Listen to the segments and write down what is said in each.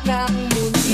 ng mundo.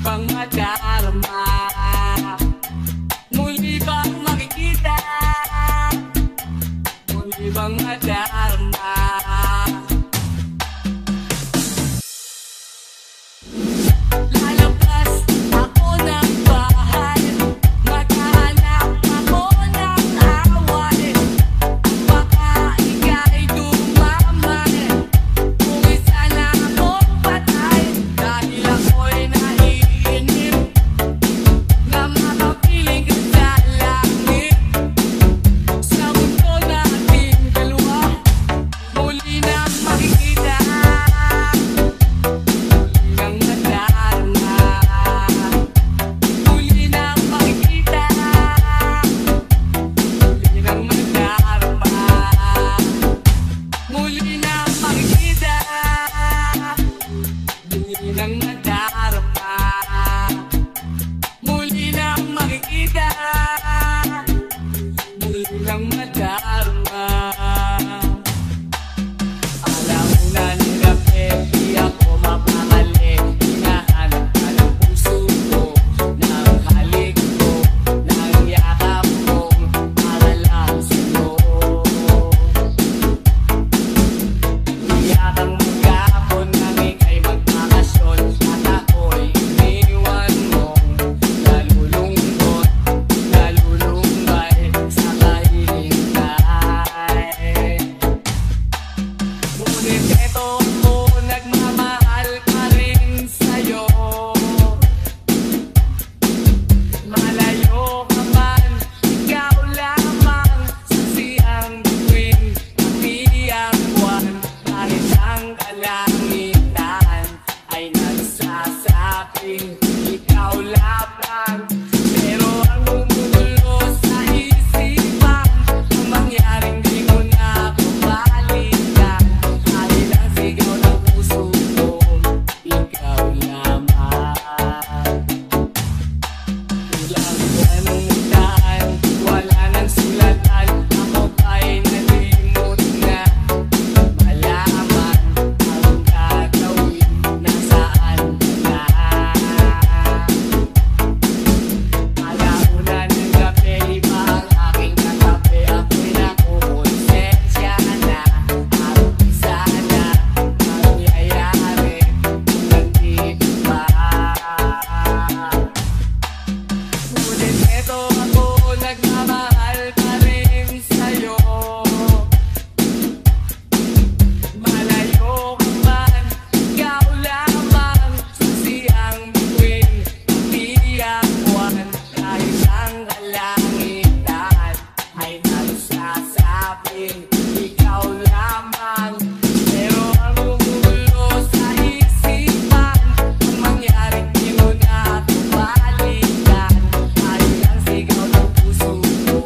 bang madarama? Muli bang makikita? Muli bang madarama? Lalabas ako ng bahay, maghahanap ako ng away. Baka ika'y dumamay, kung isa na akong patay. Dahil ako'y naiinip na makapiling ka sa langit. Sa mundo nating dalawa, muli na makikita. Muli nang madarama, muli nang makikita. Muli nang madarama, muli nang makikita. Muli nang madarama. Alauna ng gabi, di ako mapakali. Hinahanap ka ng puso ko, ng halik ko, ng yakap kong para lang sa'yo. Iyakang maghapon nang ika'y magbakasyon, at ako'y iniwan mong nalulungkot, nalulumbay sa kahihintay. Ngunit eto ako, nagmamahal pa rin sa'yo. Malayo ka man, ikaw lamang saksi ang bituin, pati ang buwan. Kahit ang kalangitan ay nagsasabing ikaw lamang. Pero ang gumugulo sa isipan, ang mangyaring di ko na babalikan. Dahil ang sigaw ng puso ko, ikaw lamang. Ilang buwan, wala nang sulatan, ako ba'y nalimot na malaman ang gagawin, nasaan ka na? Alauna ng gabi, iba ang aking katabi, ako'y nakukonsensya na. At isa na nangyayari kung nandito pa. Ngunit eto ako, nagmamahal pa rin sa'yo. Malayo ka man, ikaw lamang saksi ang bituin, pati ang buwan. Kahit ang kalangitan ay nagsasabing ikaw lamang. Pero ang gumugulo sa isipan, ang mangyaring di mo na babalikan. Dahil ang sigaw ng puso ko,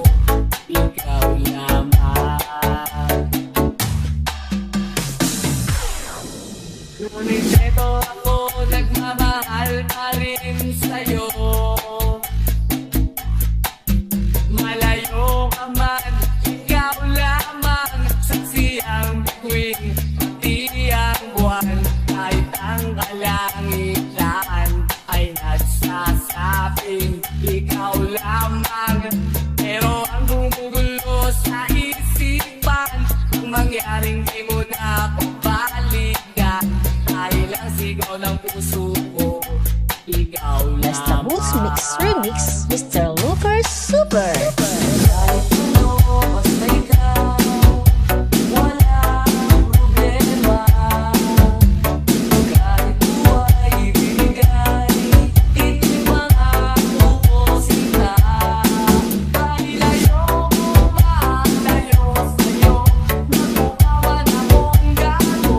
ikaw lamang. Ngunit eto ako, nagmamahal pa rin sa'yo. Malayo ka man, ikaw lamang saksi ang bituin, pati ang buwan. Kahit ang kalangitan ay nagsasabing ikaw lamang. Pero ang gumugulo sa isipan, ang mangyaring di mo na babalikan. Dahil ang sigaw ng puso ko, ikaw Basta lamang. Boots Mix Remix, Mr. Lucas Super. Kahit ano, basta ikaw, walang problema. Kahit buhay ibigay, ito'y mga uusin na. Dahil ayoko malayo sa'yo, magmukhawan akong gago.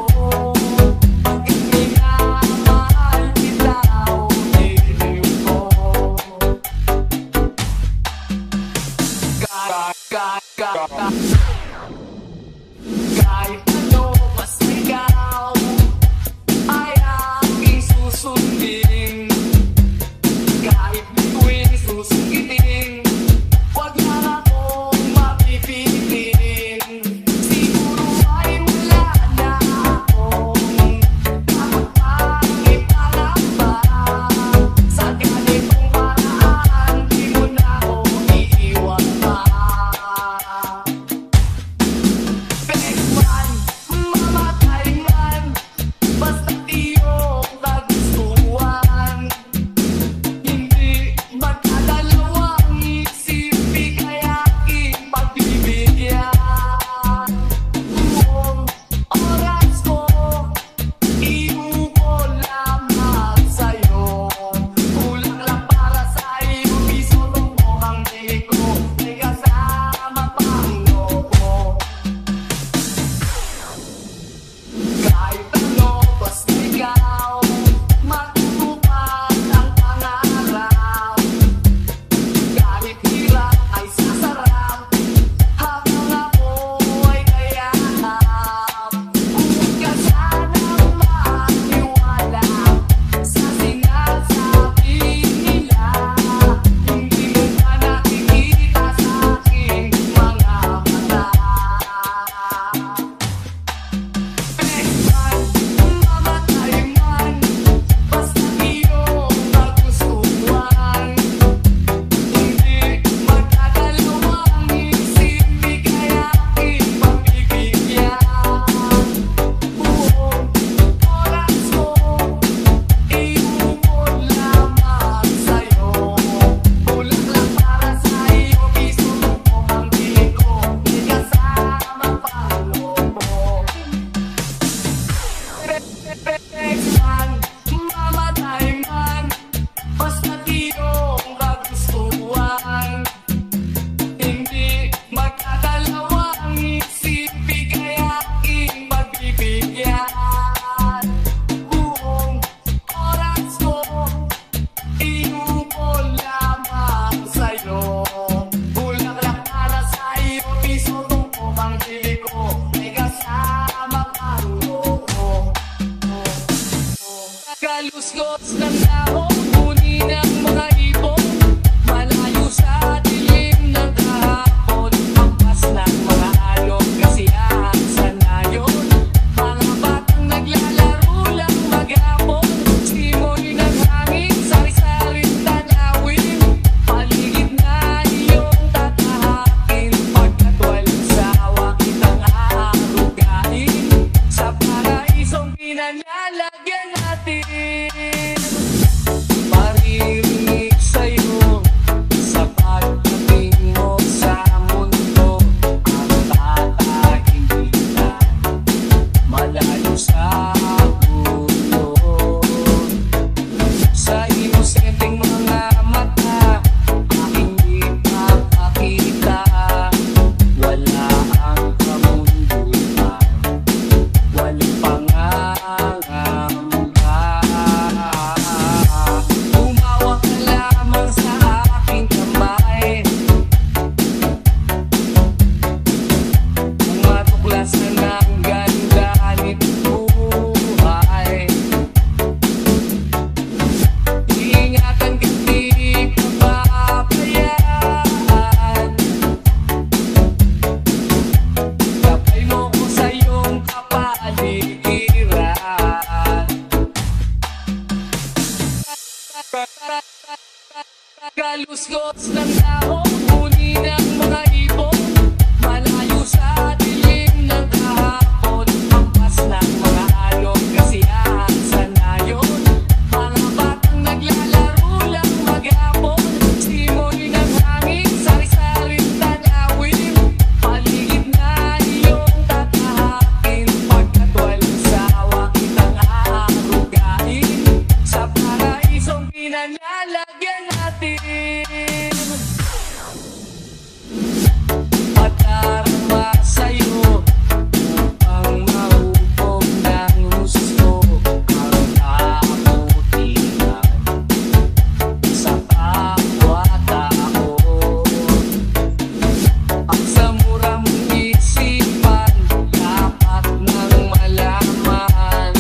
Pag minamahal kita, ulitin ko. Kaluskos ng dahon, huni ng mga ibon, malayo sa dilim ng kahapon, hampas ng mga alon, kasiyahan sa nayon, mga batang naglalaro lang maghapon, simoy ng hangin, sari-saring tanawin, paligid na iyong tatahakin, pagkat walang sawa kitang aarugain, sa paraisong pinanlalagyan natin. Patarama sa'yo upang maupog ng gusto ang kabutihan sa kapwa-tao. Ang sa mura mong isipan, dapat nang malaman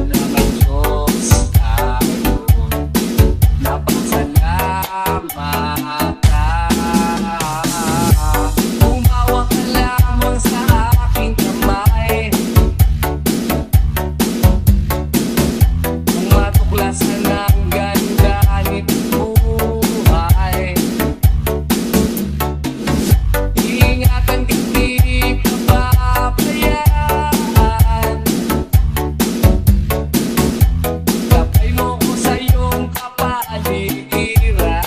na may Diyos tayo. Napasalamat ka. Umawa ka lamang sa aking kamay, kung matuklasan ang ganda nitong buhay. Ingatan ka, di ka pabayaan. Gabay mo ko sa iyong kapaligiran.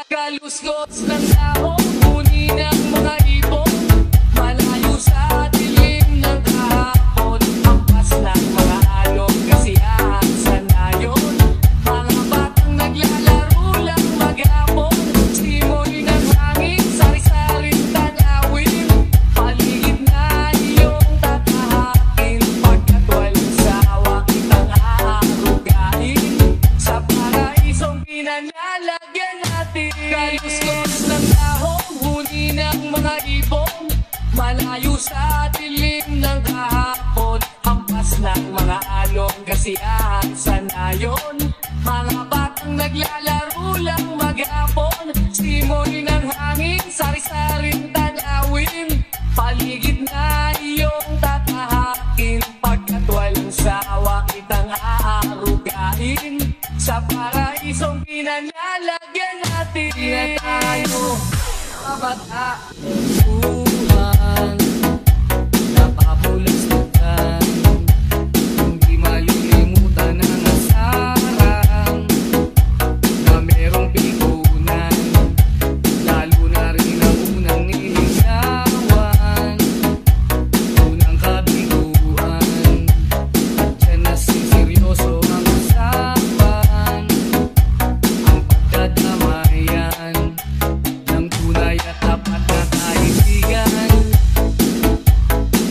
Kaluskos ng dahon, huni ng mga ibon, malayo sa dilim ng kahapon, hampas ng mga alon, kasiyahan sa nayon, mga batang naglalaro lang maghapon, simoy ng hangin, sari-saring tanawin, paligid na iyong tatahakin, pagkat walang sawa kitang aarugain, sa paraisong pinanlalagyan natin. Kaluskos ng dahon, huni ng mga ibon, malayo sa dilim ng kahapon, hampas ng mga alon, kasiyahan sa nayon, mga batang naglalaro lang maghapon, simoy ng hangin, sari-saring tanawin, paligid na iyong tatahakin, pagkat walang sawa kitang aarugain, sa paraisong pinanlalagyan natin. Na tayo kabatahan, napapulastukan, hindi malilimutan ang asaran na merong pikunan, lalo na rin ang unang niligawan, unang kabiguan, at dyan na seryoso ang usapan, ang pagdadamayan ng tunay at tapat na kaibigan.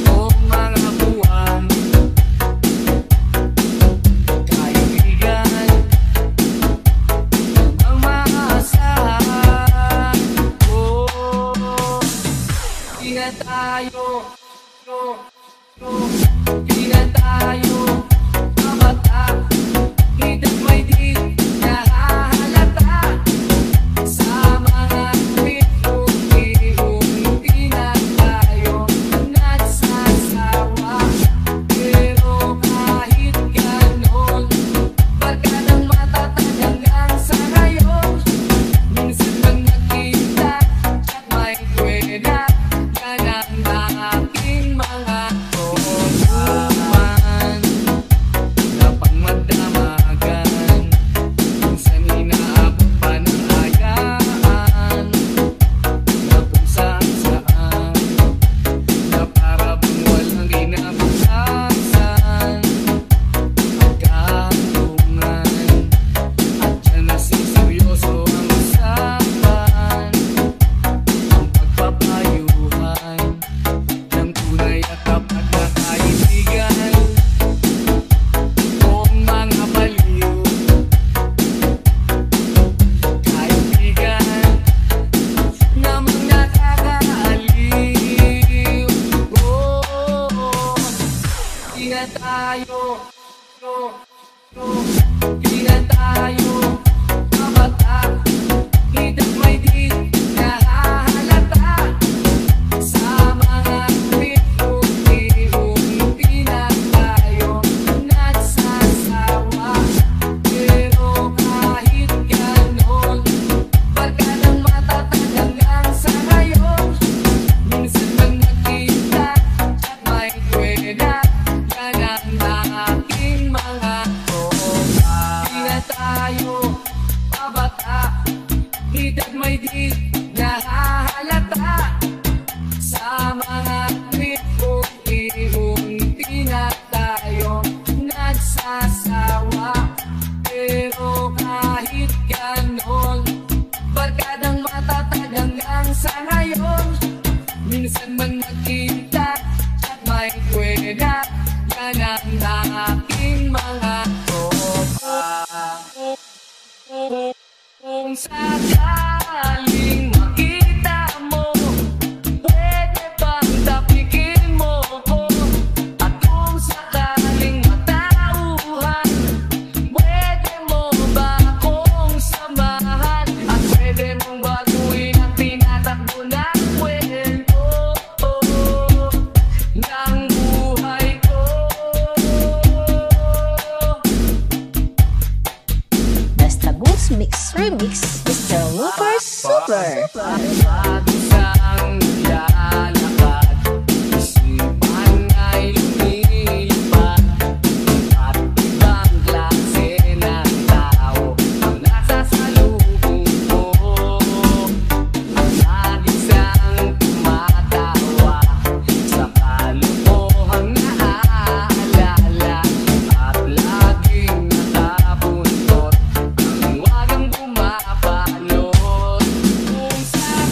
O mga buwan, kaibigan, ang maasahan. Di na tayo kabata, hidang may di nahahalata, sa mga unti-unti na tayo nagsasawa. Pero kahit ganon, barkadang matatag hanggang sa ngayon, minsan lang nakita at may kwena, yan ang aking mga tutuman na pangmadamagan, minsan inaabot pa ng ayaan, na kung saan-saan, na para bang walang kinabukasan, ang kahantungan, at dyan na seryoso ang usapan, ang pagpapayuhan ng tunay at tapat na kaibigan. O mga baliw, kaibigan, namang nakakaaliw. Di na tayo kabata, hidang may di nahahalata, sa mga unti-unti na asawa. Pero kahit ganon, barkadang matatag hanggang sa ngayon. Minsan man magkita at may kweda, yan ang aking mga tropa. Kung sakaling makita mo, pwede bang tapikin mo ko? At kung sakaling matauhan, pwede mo ba akong samahan? At pwede mong baguhin ang tinatakbo ng kwento ng buhay ko. Basta Boots Mix Remix, Mr. Looper Super. Isang lalakad, isipan ay lumilipad. At ibang klase ng tao ang nasa salubong ko. At isang tumatawa sa kalokohang naaalala. At laging nakabuntot ang wagang bumapalot. Kung sakaling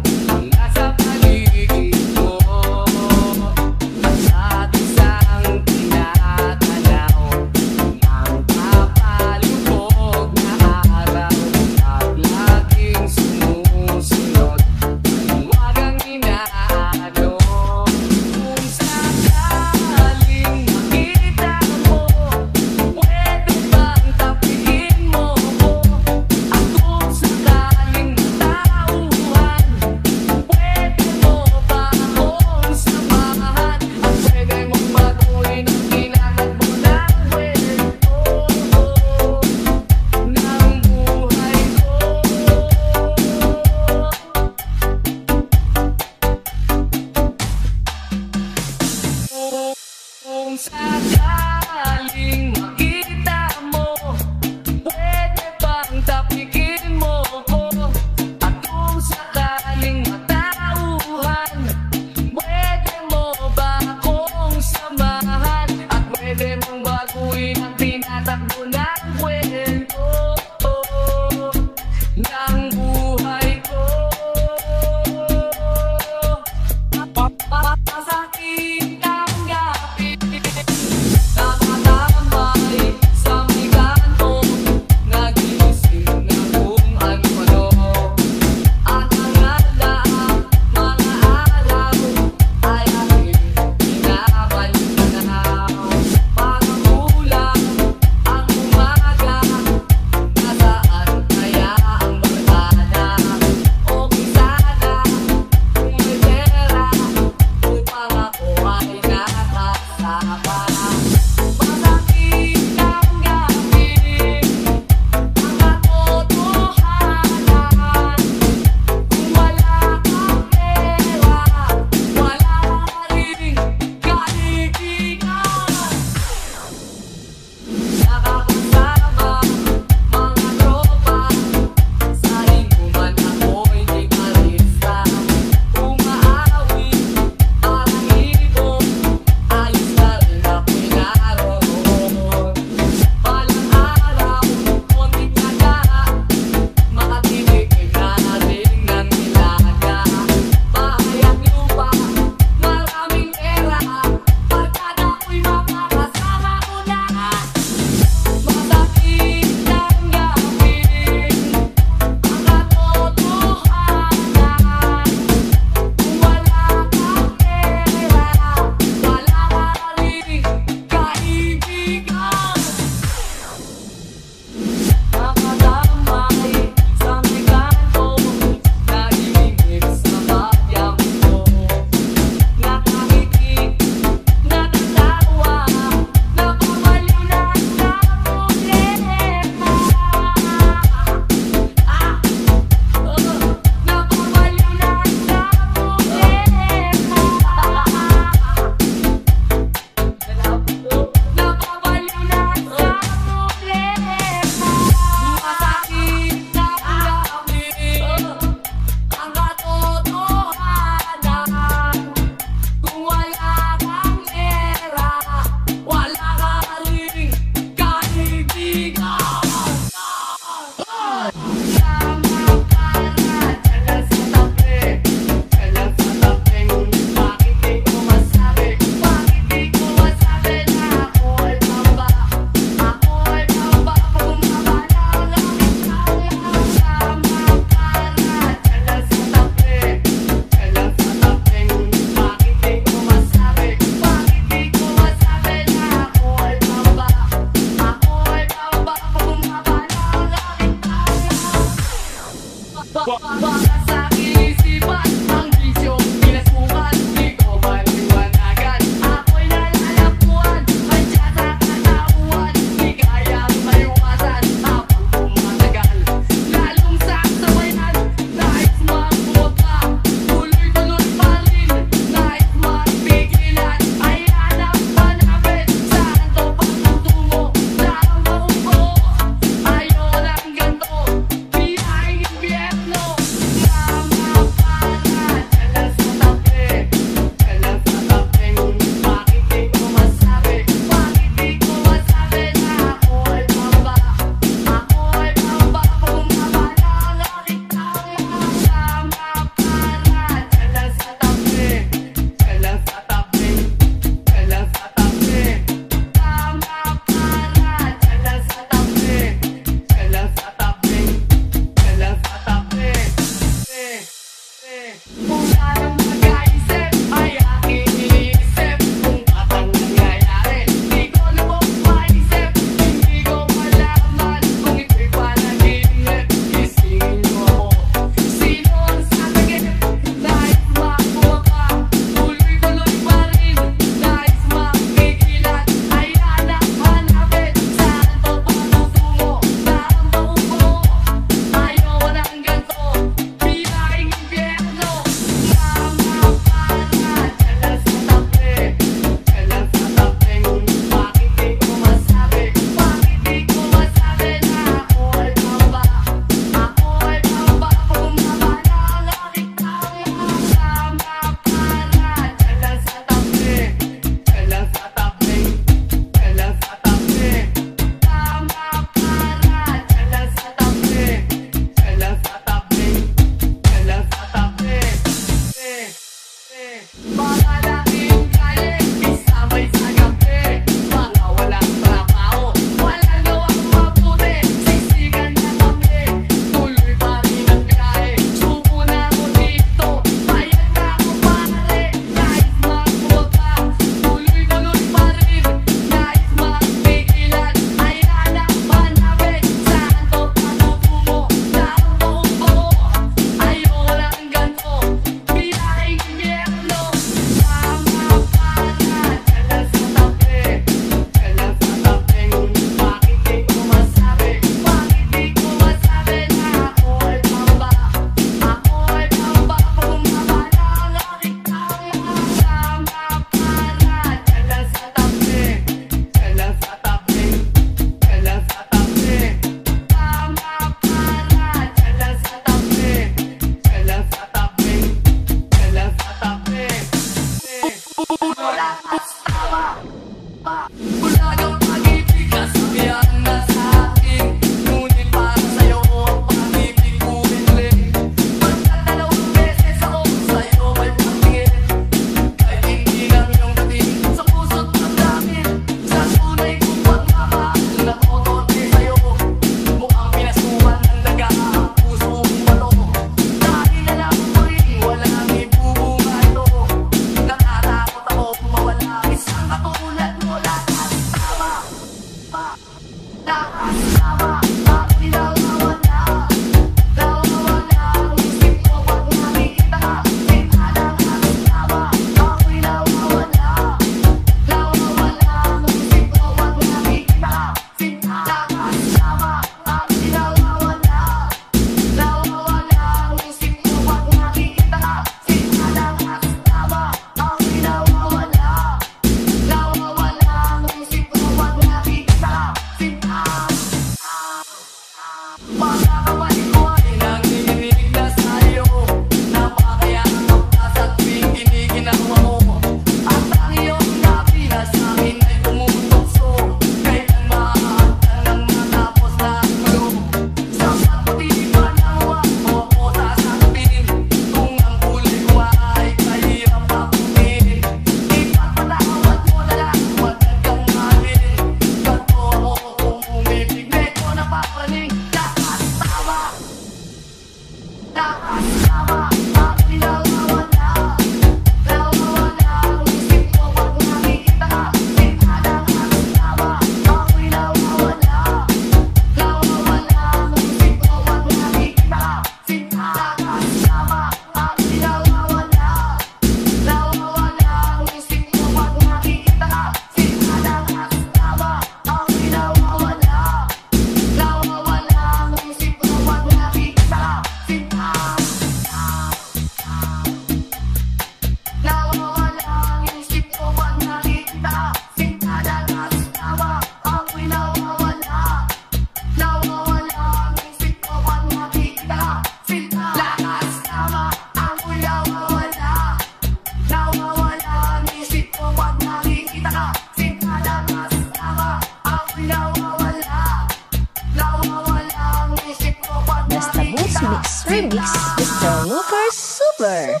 Mix Remix, Mr. Lucas Super.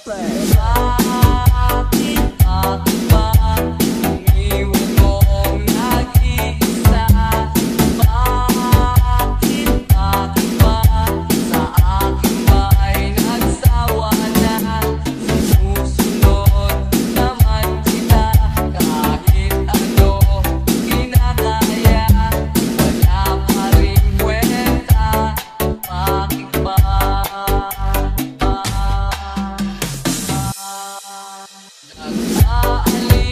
Ali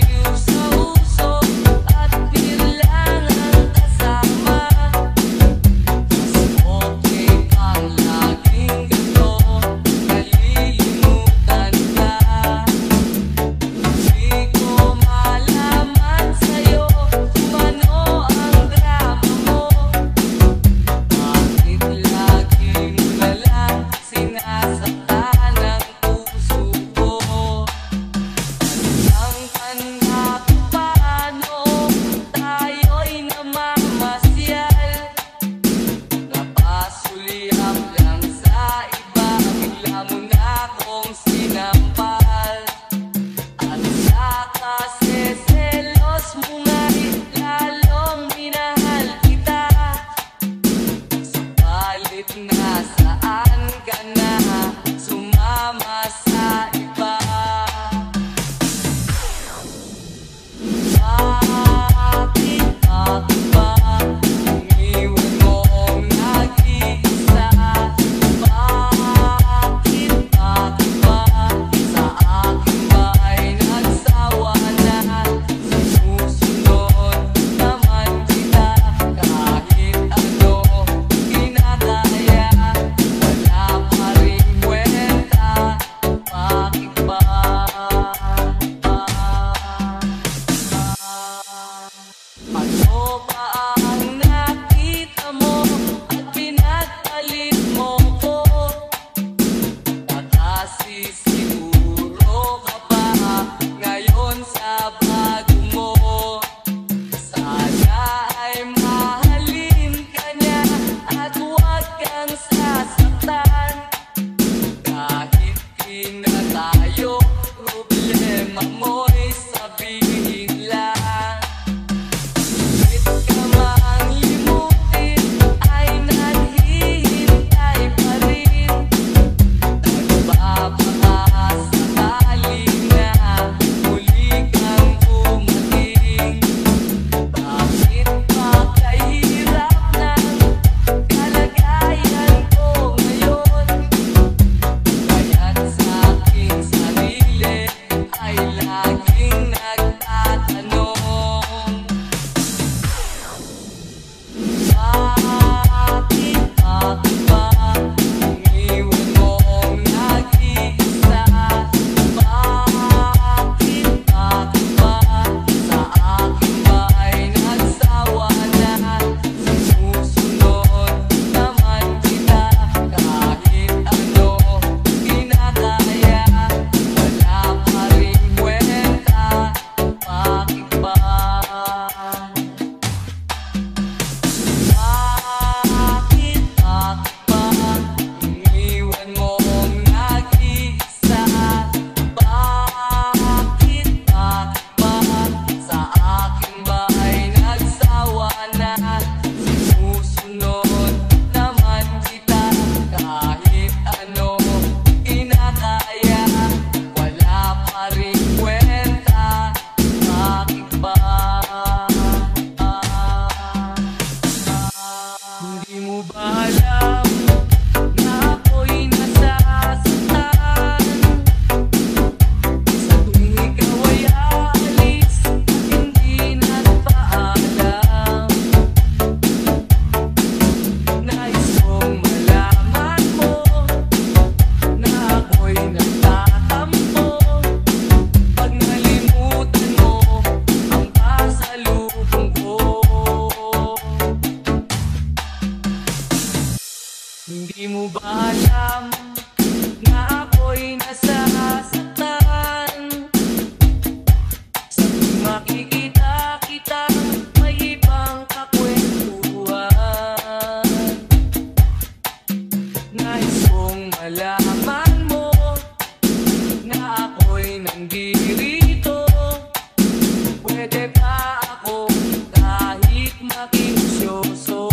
ba alam na ako'y nasasaktan? Sa tuwing ikaw ay aalis at hindi nagpaalam, nais kong malaman mo na ako'y nagtatampo pag nalimutan mo ang pasalubong ko. Hindi mo ba alam na ako'y nasasaktan? Sa tuwing makikita kita, may ibang kakwentuhan. Nais kong malaman mo na ako'y nandito. Pwede ba ako kahit makiusyoso?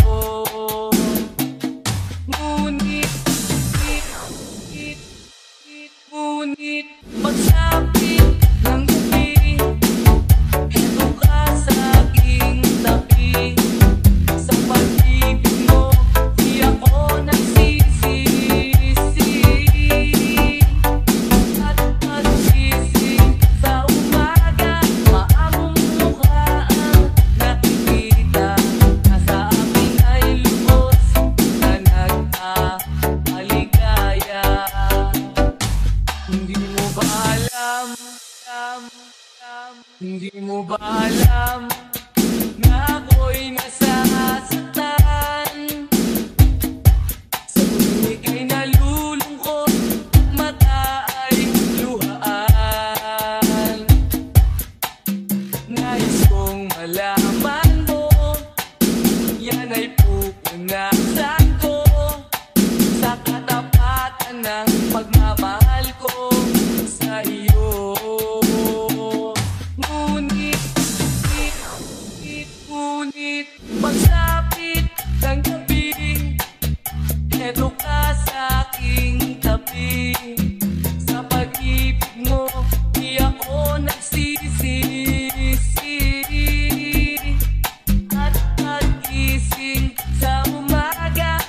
Ngunit pagsapit ng gabi, eto ka sa aking tabi. Sa pag-ibig mo, di ako nagsisisi. At pag-gising sa umaga, maamong mukha ang nakikita. Nasa akin ay lubos na nag-aaligaya. Hindi mo ba alam, hindi mo ba alam na ako'y nasasaktan? Sa tuwing ika'y nalulungkot, mata ay luhaan. Nais kong malaman mo, yan ay pupunasan ko sa katapatan ng pagmamahal ko sa iyo. Ngunit pagsapit ng gabi, eto ka sa aking tabi. Sa pag-ibig mo, di ako nagsisisi. At pag-gising sa umaga,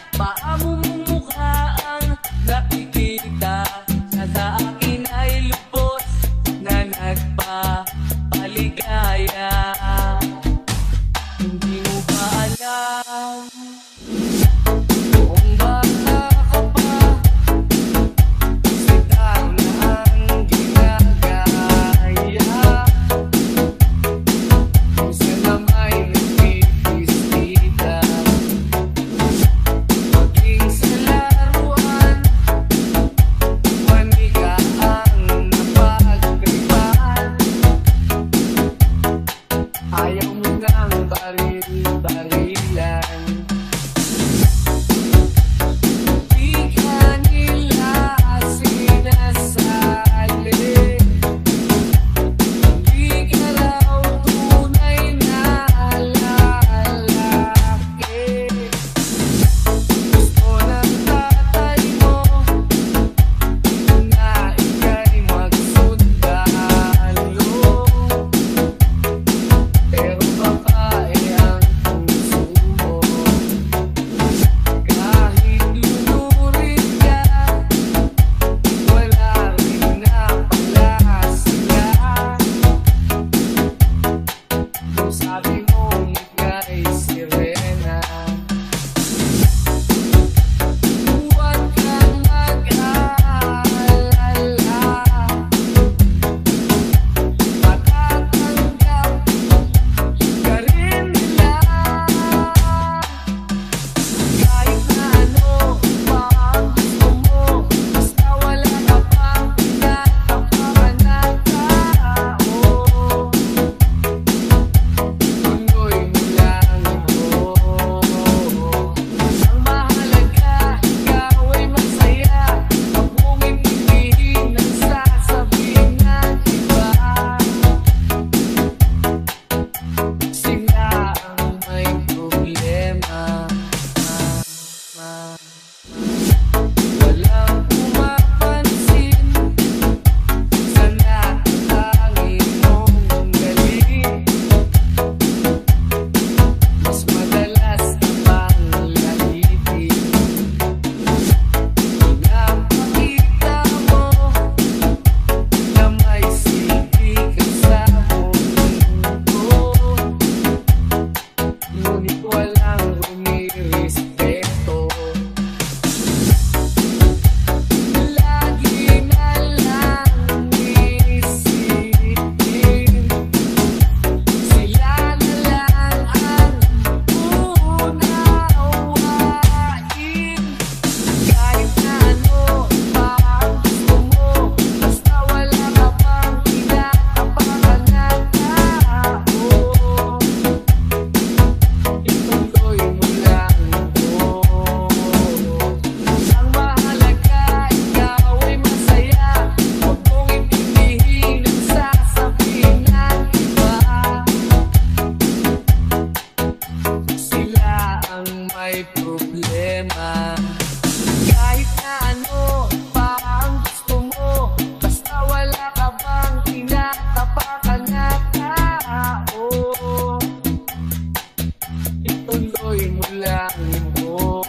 may problema. Kahit na ano pa ang gusto mo, basta wala ka bang tinatapakan na tao, ituloy mo lang mo.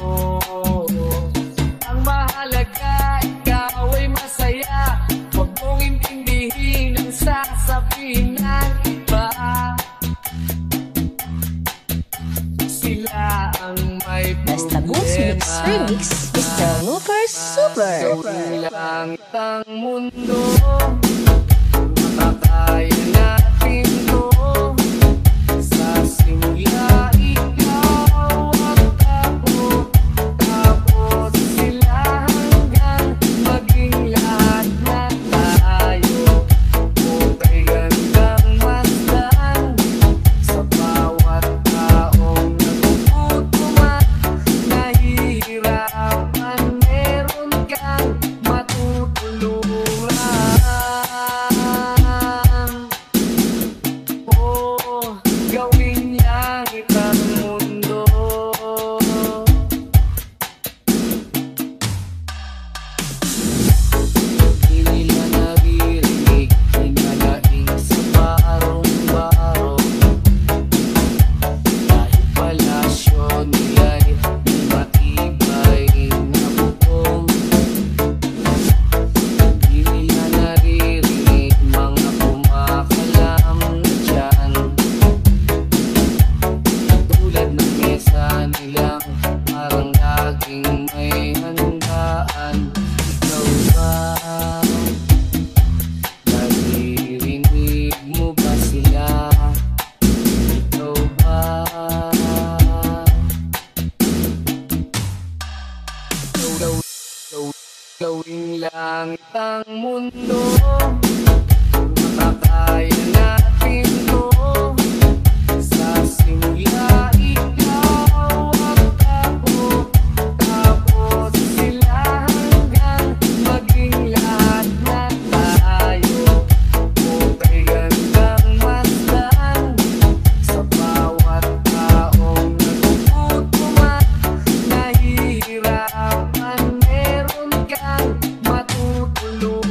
Ang mahalaga, ikaw ay masaya. Huwag mong intindihin ang sasabihin ng iba. Sila ang may Basta Boots Mix Remix, Mr. Lucas Super. Gawin lang ang mundo, makakaya natin to. Sa simula, ikaw at ako, tapos sila hanggang maging lahat na tayo. Okay, gandang masdan sa bawat taong nagugutom at nahihirapan. Meron kang matutulungan. Oh, gawin langit ang mundo. Di nila naririnig, hinalaing sa barong-barong. Kahit palasyo nila'y may matibay na bubong. Di nila naririnig, mga kumakalam na dyan. Tulad ng mesa nilang parang laging may handaan. Ikaw ba? Naririnig mo ba sila? Ikaw ba? Gawing langit ang mundo, makakaya natin to. Sa simula, ikaw at ako, tapos sila hanggang maging lahat na tayo. Okay, gandang masdan sa bawat taong nagugutom at nahihirapan. Meron kang matutulungan.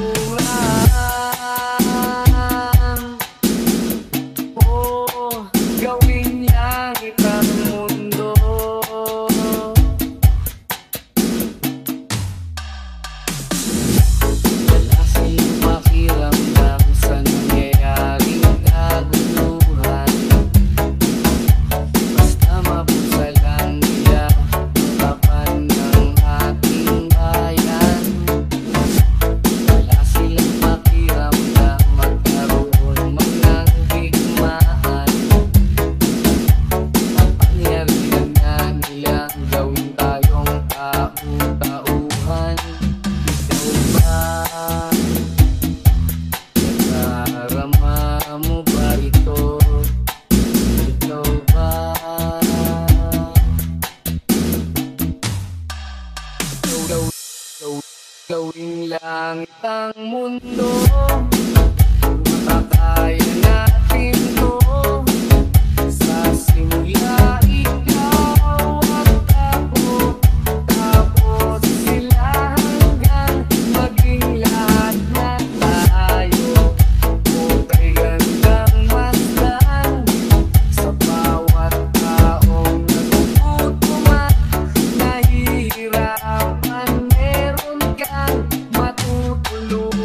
Oh, gawin langit ang mundo. Wala silang pakiramdam sa nangyayaring kaguluhan. Basta mapusalan nila ang kapan ng ating bayan. Wala silang pakiramdam magkaroon man ng digmaan. Kapangyarihan na nilang gawin tayong tau-tauhan. Ikaw ba? Nadarama mo ba ito? Ikaw ba? Gawing langit ang mundo, makakaya natin to. Sa simula, ikaw at ako, tapos sila hanggang maging lahat na tayo. Okay, gandang masdan sa bawat taong nagugutom at nahihirapan. Meron kang matutulungan.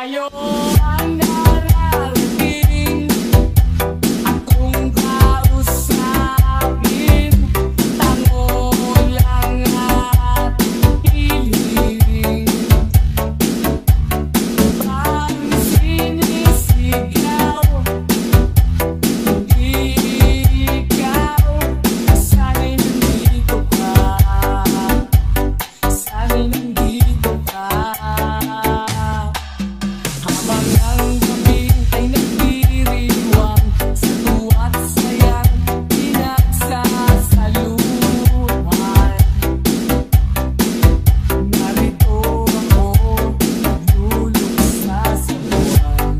Malayo ang narating akong kausapin, tango lang at hiling. Pag sinisigaw, hindi ikaw, sana'y nandito ka, sana'y nandito ka. Habang ang gabi ay nagdiriwang, sa tuwa't sayang pinagsasaluhan, narito ako, nagluluksa sa buwan.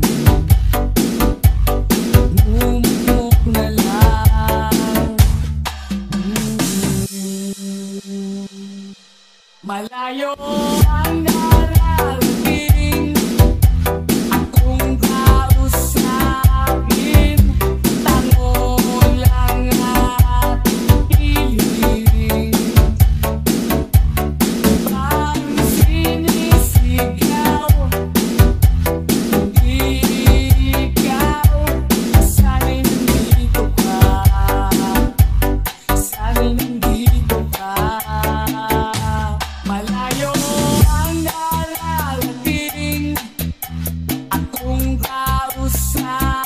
Umukok na lang. Malayo ang narating akong kausapin, tango lang at hiling. Pag sinisigaw, hindi ikaw, sana'y nandito ka, sana'y nandito ka. Malayo ang narating akong kausapin,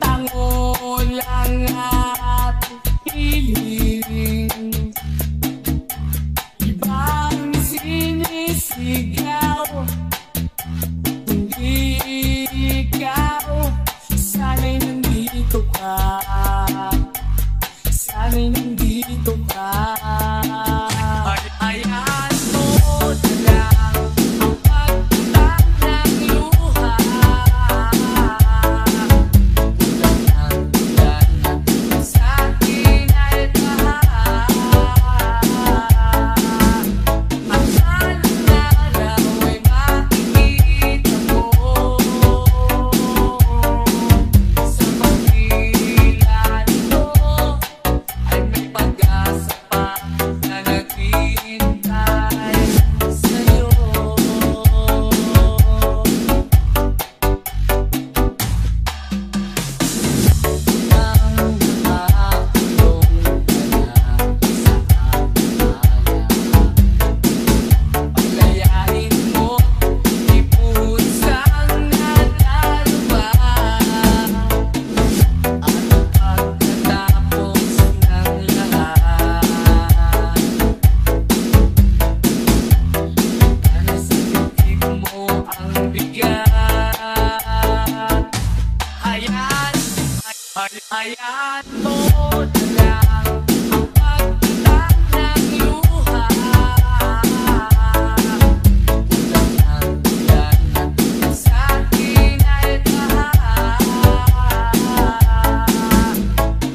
tango lang at hiling. Ibang sinisigaw, hindi ikaw, sana'y nandito ka, sana'y nandito ka. Ayan mo na lang ang pagtatag ng luha, ulan ng ulan at sa akin ay tahan. Ang alang araw ay makikita mo, sa pagkila nito ay may pag-asa pa na naghihintay sa'yo. Nang nakakulong ka na sa amaya, paglayain mo ipusang nadarama, at pagkatapos ng lahat, nasa bibig mo ang bigat. Ayan mo na lang ang pagtatag ng luha, ulan ng ulan at sa akin ay tahan.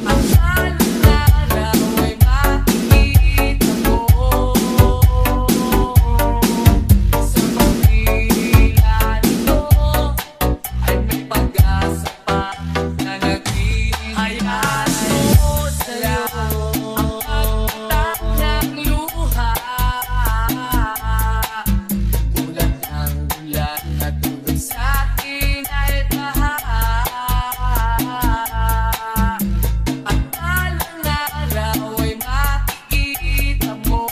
Ang alang araw ay makikita mo, sa pagkila nito ay may pag-asa pa na naghihintay sa'yo. Ang pagtatag ng luha, ulan ng ulan at tubig sa akin ay tahan. Ang alang araw ay makikita mo,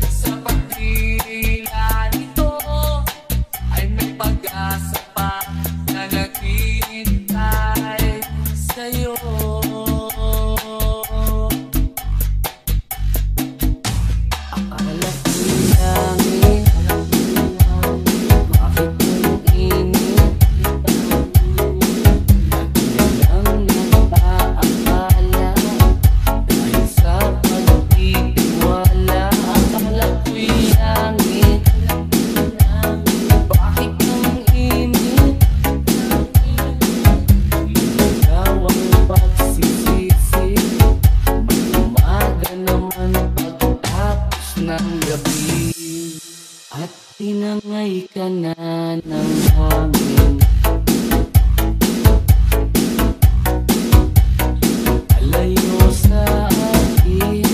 sa pagdila nito ay may pag-asa pa na naghihintay sa'yo. Akala ko'y langit, bakit ang init? Lagi lang nagpaakala, dahil sa pagtitiwala. Akala ko'y langit, bakit ang init? Ikaw ang pagsisisi, umaga naman pagtapos ng gabi, at tinangay ka na ng hangin. Alayo sa akin,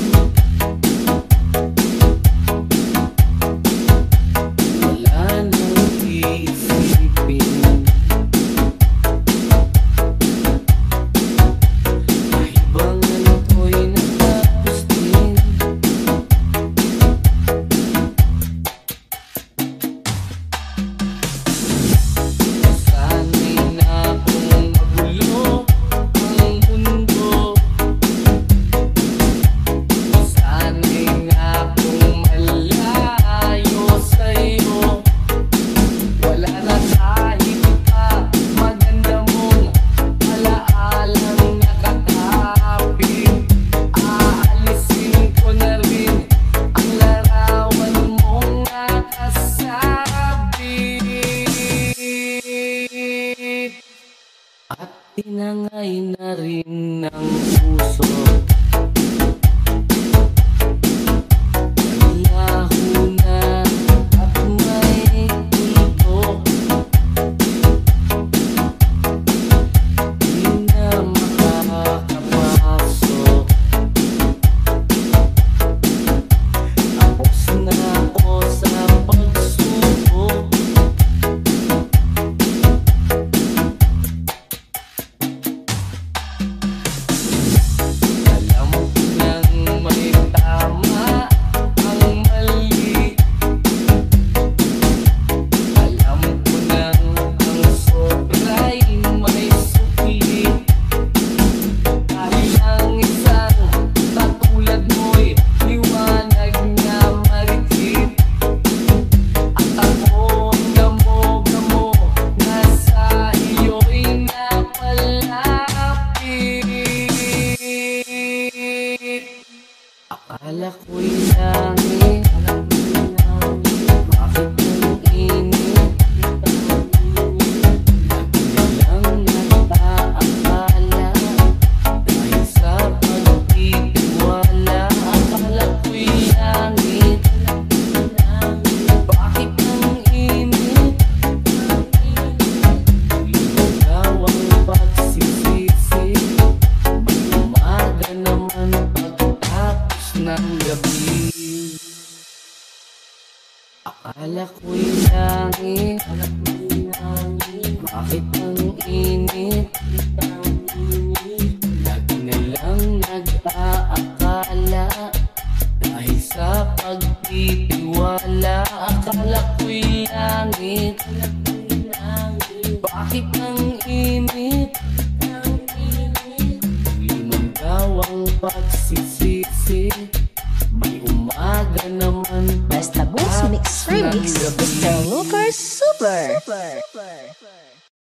Nangay na rin ng puso. Laho na at may tuldok. Di na makakapasok. Tapos na ako sa pagsubok. Akala ko'y langit, bakit ang init? Lagi lang nag-aakala, dahil sa pagtitiwala. Akala ko'y langit, bakit ang init? Ligaw ang pagsisisi, may umaga naman ng gabi. Akala ko'y langit, bakit ang init? Lagi na lang nag-aakala, dahil sa pagtitiwala. Akala ko'y langit, bakit ang init? Limandaw ang pagsisisi, may umaga naman. Basta Boost Mix Remix, Mr. Lucas Super.